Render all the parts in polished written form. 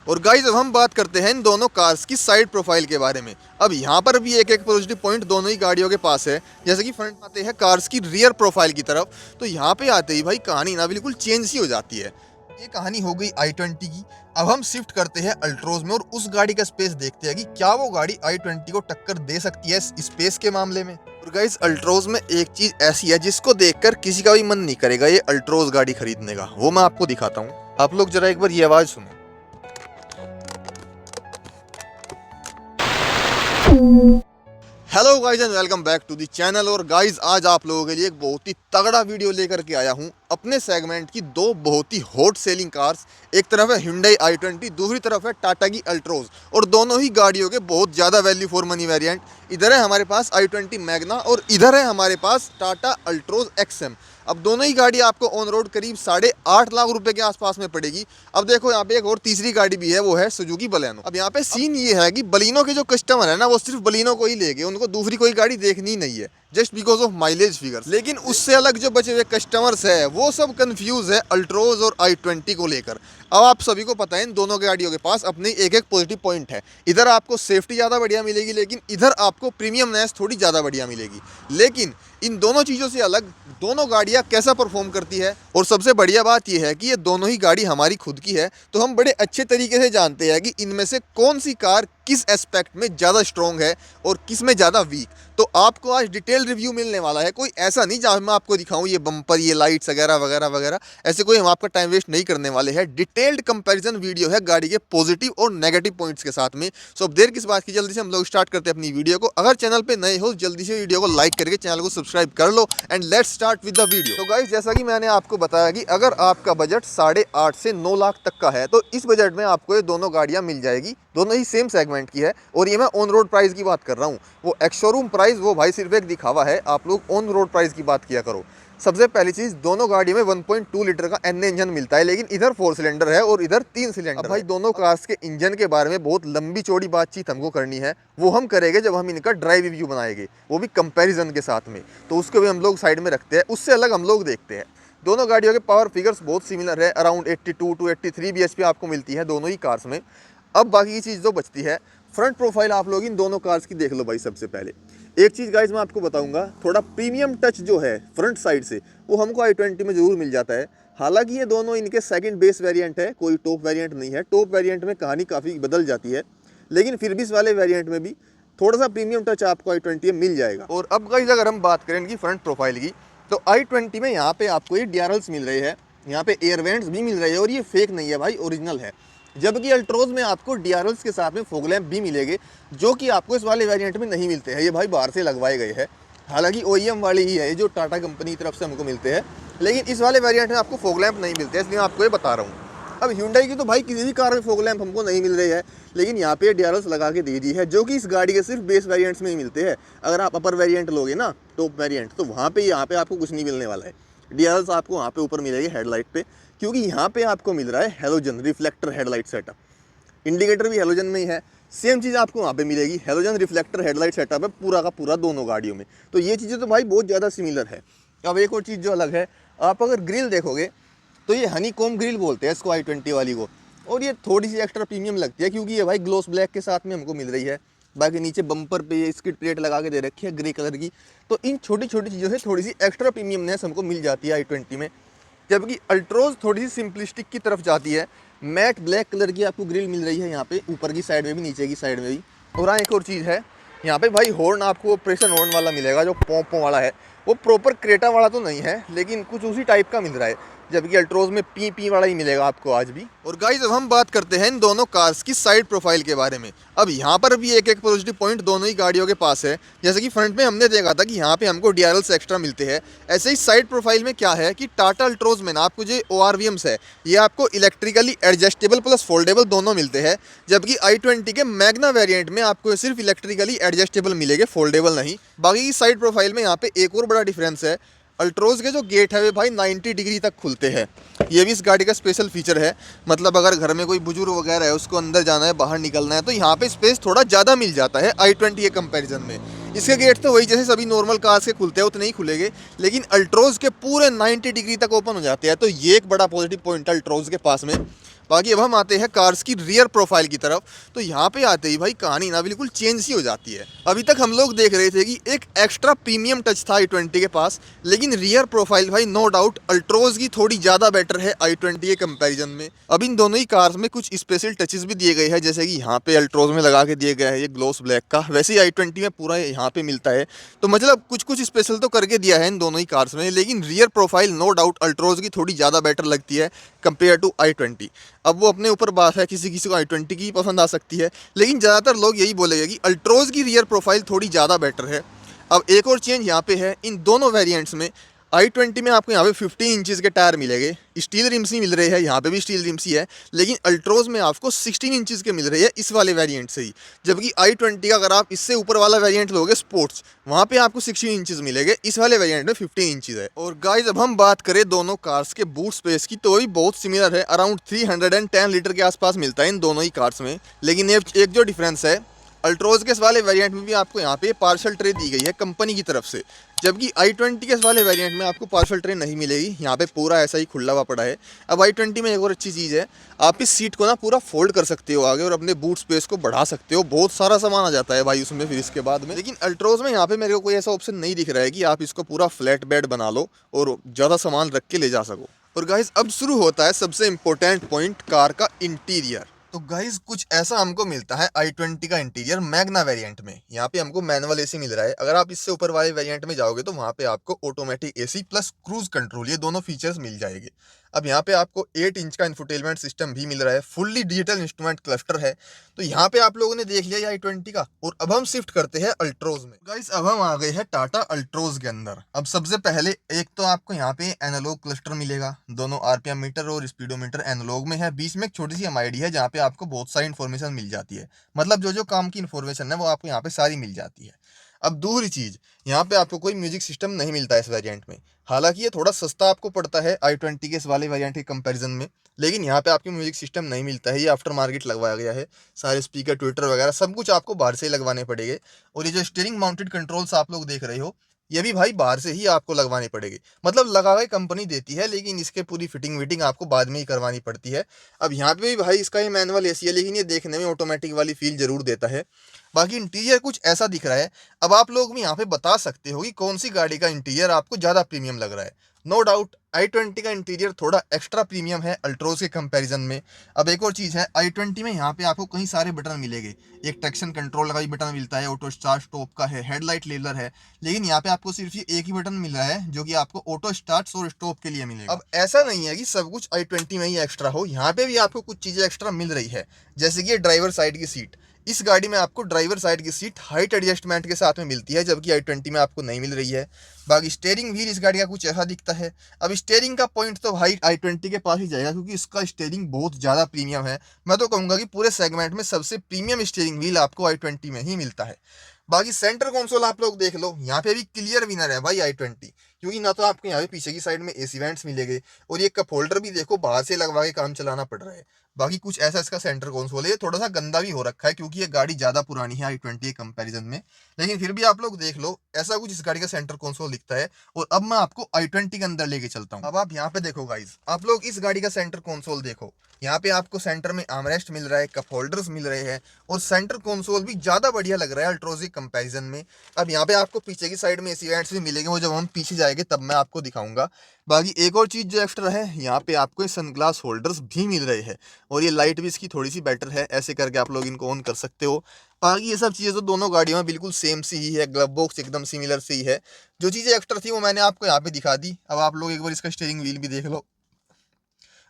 और गाइस अब हम बात करते हैं इन दोनों कार्स की साइड प्रोफाइल के बारे में। अब यहाँ पर भी एक एक पॉजिटिव पॉइंट दोनों ही गाड़ियों के पास है। जैसे कि फ्रंट आते हैं कार्स की रियर प्रोफाइल की तरफ, तो यहाँ पे आते ही भाई कहानी ना बिल्कुल चेंज सी हो जाती है। ये कहानी हो गई i20 की। अब हम शिफ्ट करते हैं अल्ट्रोज में और उस गाड़ी का स्पेस देखते हैं कि क्या वो गाड़ी i20 को टक्कर दे सकती है स्पेस के मामले में। और गाइस अल्ट्रोज में एक चीज ऐसी है जिसको देखकर किसी का भी मन नहीं करेगा ये अल्ट्रोज गाड़ी खरीदने का, वो मैं आपको दिखाता हूँ। आप लोग जरा एक बार ये आवाज सुनो। Hello guys and welcome back to the channel. और गाइज आज आप लोगों के लिए एक बहुत ही तगड़ा वीडियो लेकर के आया हूं अपने सेगमेंट की दो बहुत ही हॉट सेलिंग कार्स। एक तरफ है Hyundai i20, दूसरी तरफ है टाटा की अल्ट्रोज। और दोनों ही गाड़ियों के बहुत ज़्यादा वैल्यू फॉर मनी वेरिएंट। इधर है हमारे पास i20 मैग्ना और इधर है हमारे पास टाटा अल्ट्रोज XM। अब दोनों ही गाड़ी आपको ऑन रोड करीब 8.5 लाख रुपए के आसपास में पड़ेगी। अब देखो यहाँ पे एक और तीसरी गाड़ी भी है, वो है सुजुकी बलेनो। अब यहाँ पे सीन ये है कि बलिनो के जो कस्टमर है ना, वो सिर्फ बलिनो को ही लेंगे, उनको दूसरी कोई गाड़ी देखनी ही नहीं है, just because of mileage figures. लेकिन उससे अलग जो बचे हुए कस्टमर्स है वो सब कंफ्यूज है अल्ट्रोज और i20 को लेकर। अब आप सभी को पता है इन दोनों गाड़ियों के पास अपनी एक एक पॉजिटिव पॉइंट है। इधर आपको सेफ्टी ज़्यादा बढ़िया मिलेगी, लेकिन इधर आपको प्रीमियमनेस थोड़ी ज़्यादा बढ़िया मिलेगी। लेकिन इन दोनों चीज़ों से अलग दोनों गाड़ियाँ कैसा परफॉर्म करती है, और सबसे बढ़िया बात यह है कि ये दोनों ही गाड़ी हमारी खुद की है, तो हम बड़े अच्छे तरीके से जानते हैं कि इनमें से कौन सी कार किस एस्पेक्ट में ज़्यादा स्ट्रॉन्ग है और किस में ज़्यादा वीक। तो आपको आज डिटेल रिव्यू मिलने वाला है, कोई ऐसा नहीं जहाँ मैं आपको दिखाऊं ये बम्पर, ये लाइट्स वगैरह वगैरह वगैरह, ऐसे कोई हम आपका टाइम वेस्ट नहीं करने वाले हैं। डिटेल्ड कंपैरिजन वीडियो है गाड़ी के पॉजिटिव और नेगेटिव पॉइंट्स के साथ में। सो अब देर किस बात की, जल्दी से हम लोग स्टार्ट करते हैं अपनी वीडियो को। अगर चैनल पे नए हो जल्दी से वीडियो को लाइक करके चैनल को सब्सक्राइब कर लो and let's start with the video. तो गाइस जैसा कि मैंने आपको बताया कि अगर आपका बजट 8.5 से 9 लाख तक का है, तो इस बजट में आपको ये दोनों गाड़ियाँ मिल जाएगी। दोनों ही सेम सेगमेंट की है, और ये मैं ऑन रोड प्राइस की बात कर रहा हूँ। वो एक्स शोरूम प्राइस वो भाई सिर्फ एक दिखावा है, आप लोग ऑन रोड प्राइस की बात किया करो। सबसे पहली चीज़, दोनों गाड़ियों में 1.2 लीटर का एन इंजन मिलता है, लेकिन इधर 4 सिलेंडर है और इधर 3 सिलेंडर। भाई दोनों कार्स के इंजन के बारे में बहुत लंबी चौड़ी बातचीत हमको करनी है, वो हम करेंगे जब हम इनका ड्राइव रिव्यू बनाएंगे, वो भी कंपैरिजन के साथ में। तो उसको भी हम लोग साइड में रखते हैं, उससे अलग हम लोग देखते हैं। दोनों गाड़ियों के पावर फिगर्स बहुत सिमिलर है, अराउंड 82 टू 83 bhp आपको मिलती है दोनों ही कार्स में। अब बाकी की चीज़ जो बचती है, फ्रंट प्रोफाइल आप लोग इन दोनों कार्स की देख लो भाई। सबसे पहले एक चीज़ गाइज मैं आपको बताऊंगा, थोड़ा प्रीमियम टच जो है फ्रंट साइड से वो हमको i20 में जरूर मिल जाता है। हालांकि ये दोनों इनके सेकंड बेस वेरिएंट है, कोई टॉप वेरिएंट नहीं है। टॉप वेरिएंट में कहानी काफ़ी बदल जाती है, लेकिन फिर भी इस वाले वेरिएंट में भी थोड़ा सा प्रीमियम टच आपको i20 में मिल जाएगा। और अब गाइज अगर हम बात करें इनकी फ्रंट प्रोफाइल की, तो i20 में यहाँ पे आपको ये DRLs मिल रहे हैं, यहाँ पे एयर वेंट्स भी मिल रहे हैं, और ये फेक नहीं है भाई, ओरिजिनल है। जबकि अल्ट्रोज में आपको DRLs के साथ में फॉग लैंप भी मिलेंगे, जो कि आपको इस वाले वेरिएंट में नहीं मिलते हैं। ये भाई बाहर से लगवाए गए हैं, हालांकि OEM वाली ही है ये, जो टाटा कंपनी की तरफ से हमको मिलते हैं, लेकिन इस वाले वेरिएंट में आपको फॉग लैंप नहीं मिलते हैं, इसलिए मैं आपको ये बता रहा हूँ। अब Hyundai की तो भाई किसी भी कार में फॉग लैंप हमको नहीं मिल रही है, लेकिन यहाँ पे DRLs लगा के दे दी है, जो कि इस गाड़ी के सिर्फ बेस वेरिएंट्स में ही मिलते हैं। अगर आप अपर वेरिएंट लोगे ना, टॉप वेरिएंट, तो वहाँ पे यहाँ पे आपको कुछ नहीं मिलने वाला है। DRLs आपको वहाँ पे ऊपर मिलेगी हेडलाइट पे, क्योंकि यहाँ पे आपको मिल रहा है halogen reflector headlight setup. Indicator भी हेलोजन में ही है, सेम चीज़ आपको वहाँ पे मिलेगी, हेलोजन रिफ्लेक्टर हेडलाइट सेटअप है पूरा का पूरा दोनों गाड़ियों में। तो ये चीज़ें तो भाई बहुत ज़्यादा सिमिलर है। अब एक और चीज़ जो अलग है, आप अगर ग्रिल देखोगे तो ये हनी कॉम ग्रिल बोलते हैं इसको i20 वाली को, और ये थोड़ी सी एक्स्ट्रा प्रीमियम लगती है, क्योंकि ये भाई ग्लोस ब्लैक के साथ में हमको मिल रही है। बाकी नीचे बम्पर पे ये स्किड प्लेट लगा के दे रखी है ग्रे कलर की, तो इन छोटी छोटी चीज़ों से थोड़ी सी एक्स्ट्रा प्रीमियमनेस हमको मिल जाती है i20 में। जबकि अल्ट्रोज थोड़ी सी सिंपलिस्टिक की तरफ जाती है, मैट ब्लैक कलर की आपको ग्रिल मिल रही है यहाँ पे, ऊपर की साइड में भी नीचे की साइड में भी। और हाँ एक और चीज़ है, यहाँ पे भाई हॉर्न आपको प्रेशर हॉर्न वाला मिलेगा, जो पों वाला है, वो प्रॉपर क्रेटा वाला तो नहीं है, लेकिन कुछ उसी टाइप का मिल रहा है। जबकि अल्ट्रोज में पी वाला ही मिलेगा आपको आज भी। और गाइस अब हम बात करते हैं इन दोनों कार्स की साइड प्रोफाइल के बारे में। अब यहाँ पर भी एक एक पॉजिटिव पॉइंट दोनों ही गाड़ियों के पास है। जैसे कि फ्रंट में हमने देखा था कि यहाँ पे हमको DRLs एक्स्ट्रा मिलते हैं, ऐसे ही साइड प्रोफाइल में क्या है कि टाटा अल्ट्रोज में ना आपको जो ORVMs है, ये आपको इलेक्ट्रिकली एडजस्टेबल प्लस फोल्डेबल दोनों मिलते हैं। जबकि i20 के मैग्ना वेरिएंट में आपको सिर्फ इलेक्ट्रिकली एडजस्टेबल मिलेंगे, फोल्डेबल नहीं। बाकी की साइड प्रोफाइल में यहाँ पे एक और बड़ा डिफरेंस है, अल्ट्रोज के जो गेट है वे भाई 90 डिग्री तक खुलते हैं। ये भी इस गाड़ी का स्पेशल फीचर है, मतलब अगर घर में कोई बुजुर्ग वगैरह है, उसको अंदर जाना है, बाहर निकलना है, तो यहाँ पे स्पेस थोड़ा ज़्यादा मिल जाता है i20 के कंपैरिजन में। इसके गेट तो वही जैसे सभी नॉर्मल कार्स के खुलते हैं उतने ही खुलेंगे, लेकिन अल्ट्रोज के पूरे 90 डिग्री तक ओपन हो जाते हैं। तो ये एक बड़ा पॉजिटिव पॉइंट है अल्ट्रोज के पास में। बाकी अब हम आते हैं कार्स की रियर प्रोफाइल की तरफ। तो यहाँ पे आते ही भाई कहानी ना बिल्कुल चेंज सी हो जाती है। अभी तक हम लोग देख रहे थे कि एक एक्स्ट्रा प्रीमियम टच था i20 के पास, लेकिन रियर प्रोफाइल भाई नो डाउट अल्ट्रोज की थोड़ी ज़्यादा बेटर है i20 के कंपैरिजन में। अब इन दोनों ही कार्स में कुछ स्पेशल टचेस भी दिए गए हैं, जैसे कि यहाँ पे अल्ट्रोज में लगा के दिए गया है ये ग्लोस ब्लैक का, वैसे ही i20 में पूरा यहाँ पे मिलता है। तो मतलब कुछ कुछ स्पेशल तो करके दिया है इन दोनों ही कार्स में, लेकिन rear profile no doubt Altroz की थोड़ी ज़्यादा बेटर लगती है कंपेयर टू i20। अब वो अपने ऊपर बात है, किसी किसी को i20 की पसंद आ सकती है, लेकिन ज़्यादातर लोग यही बोलेंगे कि अल्ट्रोज की रियर प्रोफाइल थोड़ी ज़्यादा बेटर है। अब एक और चेंज यहाँ पे है इन दोनों वेरिएंट्स में। i20 में आपको यहाँ पे 15 इंचज़ के टायर मिलेंगे, स्टील रिम्स ही मिल रहे हैं, यहाँ पे भी स्टील रिम्स ही है, लेकिन अल्ट्रोज में आपको 16 इंचज़ के मिल रहे हैं इस वाले वेरिएंट से ही। जबकि i20 का अगर आप इससे ऊपर वाला वेरिएंट लोगे स्पोर्ट्स, वहाँ पे आपको 16 इंचज़ मिलेंगे, इस वाले वेरिएंट में 15 इंचज़ है। और गाइज अब हम बात करें दोनों कार्स के बूट स्पेस की, तो भी बहुत सिमिलर है, अराउंड 310 लीटर के आसपास मिलता है इन दोनों ही कार्स में। लेकिन एक जो डिफरेंस है, अल्ट्रोज के इस वाले वेरिएंट में भी आपको यहाँ पे पार्सल ट्रे दी गई है कंपनी की तरफ से, जबकि i20 के इस वाले वेरिएंट में आपको पार्सल ट्रे नहीं मिलेगी, यहाँ पे पूरा ऐसा ही खुला हुआ पड़ा है। अब i20 में एक और अच्छी चीज़ है, आप इस सीट को ना पूरा फोल्ड कर सकते हो आगे और अपने बूट स्पेस को बढ़ा सकते हो, बहुत सारा सामान आ जाता है भाई उसमें फिर इसके बाद में। लेकिन अल्ट्रोज में यहाँ पे मेरे को कोई ऐसा ऑप्शन नहीं दिख रहा है कि आप इसको पूरा फ्लैट बेड बना लो और ज़्यादा सामान रख के ले जा सको। और गाइज अब शुरू होता है सबसे इम्पोर्टेंट पॉइंट, कार का इंटीरियर। तो गाइज कुछ ऐसा हमको मिलता है i20 का इंटीरियर मैग्ना वेरिएंट में। यहाँ पे हमको मैनुअल एसी मिल रहा है, अगर आप इससे ऊपर वाले वेरिएंट में जाओगे तो वहाँ पे आपको automatic AC plus cruise control, ये दोनों फीचर्स मिल जाएंगे। अब यहाँ पे आपको 8 इंच का इंफोटेनमेंट सिस्टम भी मिल रहा है, फुल्ली डिजिटल इंस्ट्रूमेंट क्लस्टर है। तो यहाँ पे आप लोगों ने देख लिया i20 का, और अब हम शिफ्ट करते हैं अल्ट्रोज में। गाइस अब हम आ गए हैं टाटा अल्ट्रोज के अंदर। अब सबसे पहले एक तो आपको यहाँ पे एनालॉग क्लस्टर मिलेगा, दोनों आरपीएम मीटर और स्पीडोमीटर एनालॉग में है, बीच में एक छोटी सी एमआईडी है जहाँ पे आपको बहुत सारी इन्फॉर्मेशन मिल जाती है, मतलब जो जो काम की इन्फॉर्मेशन है वो आपको यहाँ पे सारी मिल जाती है। अब दूसरी चीज़, यहाँ पे आपको कोई म्यूजिक सिस्टम नहीं मिलता है इस वेरिएंट में, हालांकि ये थोड़ा सस्ता आपको पड़ता है i20 के इस वाले वेरिएंट के कंपैरिजन में, लेकिन यहाँ पे आपको म्यूजिक सिस्टम नहीं मिलता है, ये आफ्टर मार्केट लगवाया गया है। सारे स्पीकर ट्विटर वगैरह सब कुछ आपको बाहर से ही लगवाने पड़ेंगे। और ये जो स्टीयरिंग माउंटेड कंट्रोल्स आप लोग देख रहे हो, ये भी भाई बाहर से ही आपको लगवाने पड़ेगी, मतलब लगा के कंपनी देती है, लेकिन इसके पूरी फिटिंग विटिंग आपको बाद में ही करवानी पड़ती है। अब यहाँ पे भी भाई इसका ही मैनुअल एसी है, लेकिन ये देखने में ऑटोमेटिक वाली फील जरूर देता है। बाकी इंटीरियर कुछ ऐसा दिख रहा है। अब आप लोग भी यहाँ पे बता सकते हो कि कौन सी गाड़ी का इंटीरियर आपको ज़्यादा प्रीमियम लग रहा है। नो डाउट i20 का इंटीरियर थोड़ा एक्स्ट्रा प्रीमियम है अल्ट्रोज के कंपैरिजन में। अब एक और चीज़ है, i20 में यहाँ पे आपको कई सारे बटन मिलेंगे, एक ट्रैक्शन कंट्रोल का भी बटन मिलता है, ऑटो स्टार्ट स्टॉप का है, हेडलाइट लेवलर है, लेकिन यहाँ पे आपको सिर्फ ये एक ही बटन मिल रहा है जो कि आपको ऑटो स्टार्ट और स्टॉप के लिए मिलेगा। अब ऐसा नहीं है कि सब कुछ i20 में ही एक्स्ट्रा हो, यहाँ पे भी आपको कुछ चीज़ें एक्स्ट्रा मिल रही है, जैसे कि ड्राइवर साइड की सीट। इस गाड़ी में आपको ड्राइवर साइड की सीट हाइट एडजस्टमेंट के साथ में मिलती है, जबकि i20 में आपको नहीं मिल रही है। बाकी स्टीयरिंग व्हील इस गाड़ी का कुछ ऐसा दिखता है। अब स्टीयरिंग का पॉइंट तो भाई i20 के पास ही जाएगा, क्योंकि इसका स्टीयरिंग बहुत ज़्यादा प्रीमियम है। मैं तो कहूँगा कि पूरे सेगमेंट में सबसे प्रीमियम स्टीयरिंग व्हील आपको i20 में ही मिलता है। बाकी सेंटर कंसोल आप लोग देख लो, यहाँ पे भी क्लियर विनर है भाई i20, क्योंकि ना तो आपको यहाँ पे पीछे की साइड में एसी वेंट्स मिलेंगे, और ये कप होल्डर भी देखो बाहर से लगवा के काम चलाना पड़ रहा है। बाकी कुछ ऐसा इसका सेंटर कंसोल है, ये थोड़ा सा गंदा भी हो रखा है क्योंकि ये गाड़ी ज़्यादा पुरानी है i20 के कंपैरिजन में, लेकिन फिर भी आप लोग देख लो ऐसा कुछ इस गाड़ी का सेंटर कंसोल दिखता है। और अब मैं आपको i20 के अंदर लेके चलता हूँ। अब आप यहाँ पे देखो गाइज, आप लोग इस गाड़ी का सेंटर कंसोल देखो, यहाँ पे आपको सेंटर में आर्मरेस्ट मिल रहा है, कप होल्डर्स मिल रहे हैं, और सेंटर कंसोल भी ज़्यादा बढ़िया लग रहा है अल्ट्रोज के कंपैरिजन में। अब यहाँ पे आपको पीछे की साइड में एसी वेंट्स भी मिलेंगे, वो जब हम पीछे जाएंगे तब मैं आपको दिखाऊंगा। बाकी एक और चीज़ जो एक्स्ट्रा है, यहाँ पे आपको सनग्लास होल्डर्स भी मिल रहे हैं, और ये लाइट भी इसकी थोड़ी सी बेटर है, ऐसे करके आप लोग इनको ऑन कर सकते हो। बाकी ये सब चीज़ें तो दोनों गाड़ियों में बिल्कुल सेम सी ही है, ग्लव बॉक्स एकदम सिमिलर सी ही है। जो चीज़ें एक्स्ट्रा थी वो मैंने आपको यहाँ पे दिखा दी। अब आप लोग एक बार इसका स्टीयरिंग व्हील भी देख लो,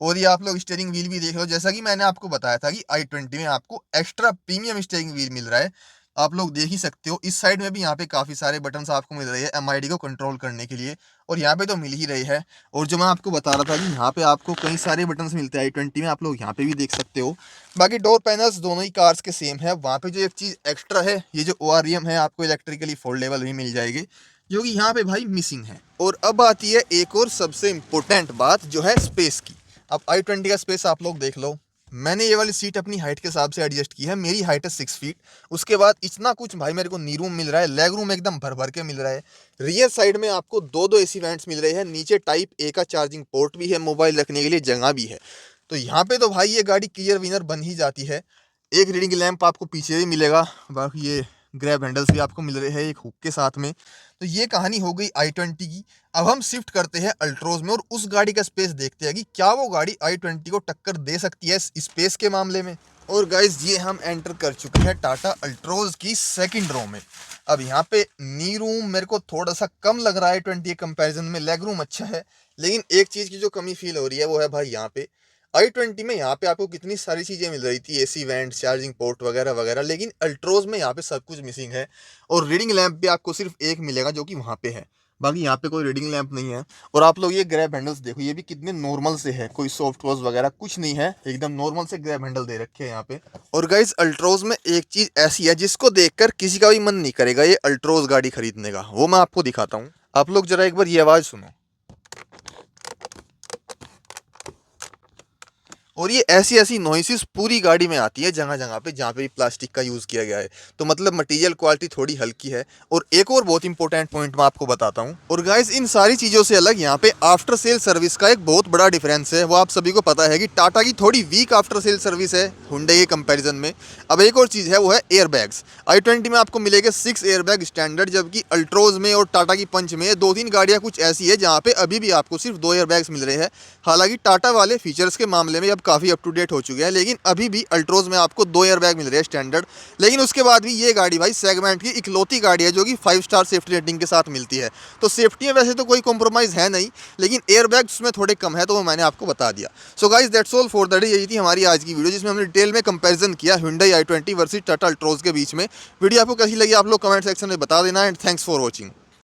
और ये आप लोग स्टीयरिंग व्हील भी देख लो, जैसा कि मैंने आपको बताया था कि i20 में आपको एक्स्ट्रा प्रीमियम स्टीयरिंग व्हील मिल रहा है। आप लोग देख ही सकते हो, इस साइड में भी यहाँ पे काफ़ी सारे बटन्स आपको मिल रहे हैं एमआईडी को कंट्रोल करने के लिए, और यहाँ पे तो मिल ही रही है। और जो मैं आपको बता रहा था कि यहाँ पे आपको कई सारे बटन्स मिलते हैं i20 में, आप लोग यहाँ पे भी देख सकते हो। बाकी डोर पैनल्स दोनों ही कार्स के सेम है। वहाँ पे जो एक चीज़ एक्स्ट्रा है, ये जो ORM है, आपको इलेक्ट्रिकली फोल्डेबल भी मिल जाएगी, जो कि यहाँ पे भाई मिसिंग है। और अब आती है एक और सबसे इम्पोर्टेंट बात, जो है स्पेस की। अब i20 का स्पेस आप लोग देख लो, मैंने ये वाली सीट अपनी हाइट के हिसाब से एडजस्ट की है, मेरी हाइट है 6 फीट। उसके बाद इतना कुछ भाई मेरे को नी रूम मिल रहा है, लेग रूम एकदम भर भर के मिल रहा है। रियर साइड में आपको दो एसी वेंट्स मिल रहे हैं, नीचे टाइप ए का चार्जिंग पोर्ट भी है, मोबाइल रखने के लिए जगह भी है। तो यहाँ पे तो भाई ये गाड़ी क्लियर विनर बन ही जाती है। एक रीडिंग लैंप आपको पीछे भी मिलेगा, बाकी ये ग्रैब हैंडल्स भी आपको मिल रहे हैं एक हुक के साथ में। तो ये कहानी हो गई i20 की। अब हम शिफ्ट करते हैं अल्ट्रोज में और उस गाड़ी का स्पेस देखते हैं कि क्या वो गाड़ी i20 को टक्कर दे सकती है स्पेस के मामले में। और गाइज ये हम एंटर कर चुके हैं टाटा अल्ट्रोज की सेकंड रो में। अब यहाँ पे नी रूम मेरे को थोड़ा सा कम लग रहा है i20 के कंपैरिजन में, लेग रूम अच्छा है, लेकिन एक चीज़ की जो कमी फील हो रही है वो है भाई यहाँ पे i20 में यहाँ पे आपको कितनी सारी चीज़ें मिल रही थी, एसी वेंट, चार्जिंग पोर्ट वगैरह वगैरह, लेकिन अल्ट्रोज में यहाँ पे सब कुछ मिसिंग है। और रीडिंग लैंप भी आपको सिर्फ एक मिलेगा जो कि वहाँ पे है, बाकी यहाँ पे कोई रीडिंग लैंप नहीं है। और आप लोग ये ग्रैब हैंडल्स देखो, ये भी कितने नॉर्मल से है, कोई सॉफ्ट क्लोज वगैरह कुछ नहीं है, एकदम नॉर्मल से ग्रैब हैंडल दे रखे हैं यहाँ पे। और गाइस अल्ट्रोज में एक चीज़ ऐसी है जिसको देखकर किसी का भी मन नहीं करेगा ये अल्ट्रोज गाड़ी खरीदने का, वो मैं आपको दिखाता हूँ। आप लोग जरा एक बार ये आवाज़ सुनो। और ये ऐसी ऐसी नॉइसेस पूरी गाड़ी में आती है जगह जगह पे जहाँ पे भी प्लास्टिक का यूज़ किया गया है, तो मतलब मटेरियल क्वालिटी थोड़ी हल्की है। और एक और बहुत इंपॉर्टेंट पॉइंट मैं आपको बताता हूँ। और गाइस इन सारी चीज़ों से अलग यहाँ पे आफ्टर सेल सर्विस का एक बहुत बड़ा डिफरेंस है। वो आप सभी को पता है कि टाटा की थोड़ी वीक आफ्टर सेल सर्विस है हुंडई के कंपेरिजन में। अब एक और चीज़ है वो है एयर बैग्स। i20 में आपको मिलेगा 6 एयर बैग स्टैंडर्ड, जबकि अल्ट्रोज में और टाटा की पंच में 2-3 गाड़ियाँ कुछ ऐसी है जहाँ पे अभी भी आपको सिर्फ 2 एयर बैग्स मिल रहे हैं। हालांकि टाटा वाले फीचर्स के मामले में अब काफ़ी अप टू डेट हो चुके हैं, लेकिन अभी भी अल्ट्रोज में आपको 2 एयर बैग मिल रहे हैं स्टैंडर्ड। लेकिन उसके बाद भी ये गाड़ी भाई सेगमेंट की इकलौती गाड़ी है जो कि 5 स्टार सेफ्टी रेटिंग के साथ मिलती है। तो सेफ्टी में वैसे तो कोई कॉम्प्रोमाइज़ है नहीं, लेकिन एयर बैग उसमें थोड़े कम है, तो वो मैंने आपको बता दिया। So guys that's all for the day. यही थी हमारी आज की वीडियो जिसमें हमने डिटेल में कंपैरिजन किया Hyundai i20 versus Tata Altroz के बीच में। वीडियो आपको कैसी लगी आप लोग कमेंट सेक्शन में बता देना, एंड थैंक्स फॉर वॉचिंग।